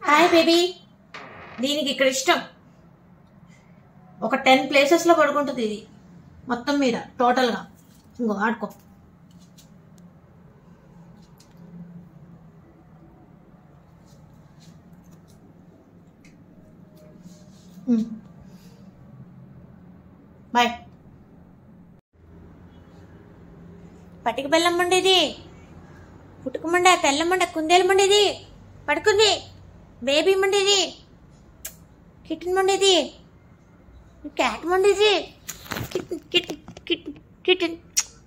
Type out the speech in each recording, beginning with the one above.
Hi baby. దీనికి ఇక్కడ ఇష్టం. ఒక 10 ప్లేసెస్లో పడుకుంటుంది ఇది మొత్తం మీద టోటల్గా. ఇంకో ఆడుకో. బాయ్. పటికి బెల్లం మండేది, పుట్టుక మండ, తెల్ల మండ, కుందేలు మండేది, పడుకుంది. బేబీ మండేది, కిటన్ మండేది, క్యాట్ మండేది, కిటన్ కిటన్ కిటన్ కిటన్.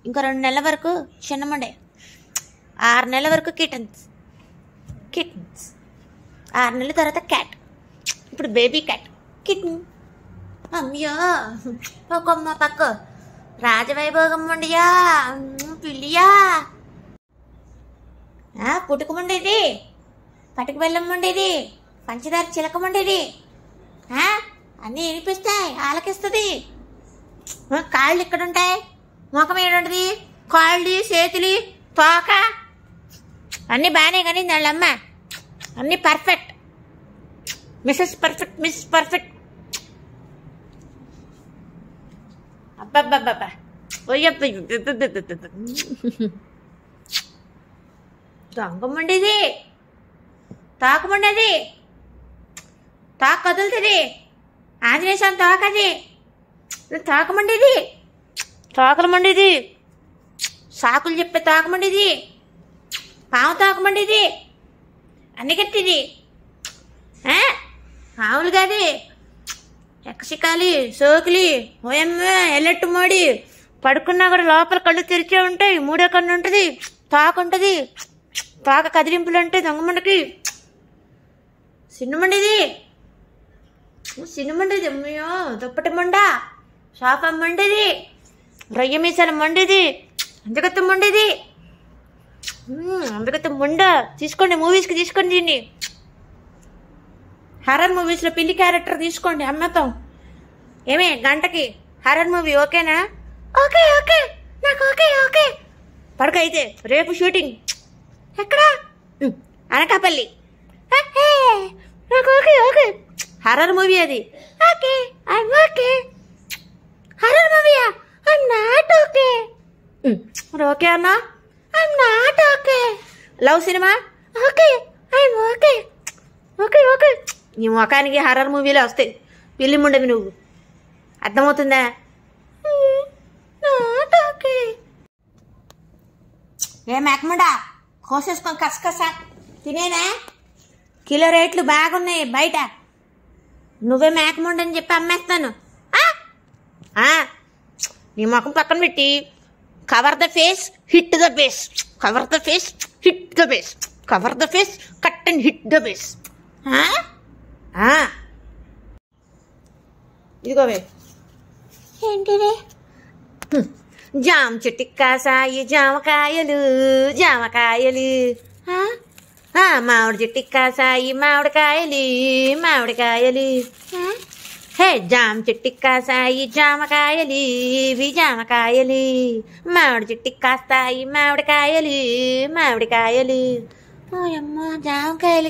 ఇంకా 2 నెలల వరకు చిన్న మండే, 6 నెలల వరకు కిటన్స్ కిటన్స్, 6 నెలల తర్వాత క్యాట్. ఇప్పుడు బేబీ క్యాట్ కిటన్. అమ్మయ్యో ఒక్కమ్మ పక్క రాజవైభోగం మండియా పిల్లియా. పుట్టుక మండేది, పటిక బెల్లం మండేది, పంచదార చిలక మండేది, అన్నీ వినిపిస్తాయి, ఆలకిస్తుంది. కాళ్ళు ఇక్కడ ఉంటాయి, ముఖం ఏడుంటుంది, కాళ్ళు చేతులు తోక అన్నీ బాగానే కానీ వాళ్ళమ్మ అన్నీ perfect. Mrs perfect, Miss perfect. అబ్బబ్బబ్బబ్బా దొంగమండేది, తాకమండేది, తాక కదులుతుంది. ఆంజనేయ స్వామి తాకది, తాకమండేది, తోకలు మండేది, సాకులు చెప్పే తాకమండేది, పాము తాకమండేది, అన్ని కట్టిది. ఆవులు కాదు, ఎక్కసికాలి సోకిలి ఓయమ్మ ఎల్లట్టు మోడి. పడుకున్నా కూడా లోపల కళ్ళు తెరిచే ఉంటాయి, 3వ కన్ను ఉంటుంది, తాక ఉంటుంది, తాక కదిలింపులు ఉంటాయి దొంగమండకి. సిన్నమండేది, సిన్నమండేది, అమ్మయ్యో దుప్పటి మండ, సోఫా మండేది, రొయ్య మీసాల మండేది, అందగత్తం మండేది, అందగత్తం మండ. తీసుకోండి, మూవీస్కి తీసుకోండి దీన్ని. హర్రర్ మూవీస్లో పిల్లి క్యారెక్టర్ తీసుకోండి, అమ్మతాం. ఏమే గంటకి హర్రర్ మూవీ ఓకేనా? ఓకే ఓకే, నాకు ఓకే ఓకే. పడకైతే రేపు షూటింగ్ ఎక్కడా? అనకాపల్లి. నాకు ఓకే ఓకే. హర్రర్ మూవీ అది. Okay I'm okay. హర్రర్ మూవీయా? I'm not okay. మరి ఓకే అన్నా? I'm not okay. లవ్ సినిమా? Okay I'm okay. Okay okay. నీ ముఖానికి హర్రర్ మూవీలో వస్తాయి, పిల్లి ముండవి నువ్వు. అర్థమవుతుందా? ఓకే. ఏ మేకముండా కోసేసుకొని కసకస తినేనా? కిలో రేట్లు బాగున్నాయి బయట. నువ్వే మేకముండని చెప్పి అమ్మేస్తాను. నీ ముఖం పక్కన పెట్టి cover the face hit the base, cover the face hit the base, cover the face cut and hit the base. ఇదిగోవే. ఏంటిదే? జామ చెట్టు కాసాయి జామకాయలు, జామకాయలు. మామిడి చెట్టు కాసాయి మామిడికాయలు, మామిడికాయలు. హే జామ చెట్టు కాసాయి జామకాయలు, ఇవి జామకాయలు. మామిడి చెట్టు కాస్తాయి మామిడికాయలు, మామిడికాయలు. ఓ అమ్మ జామకాయలు.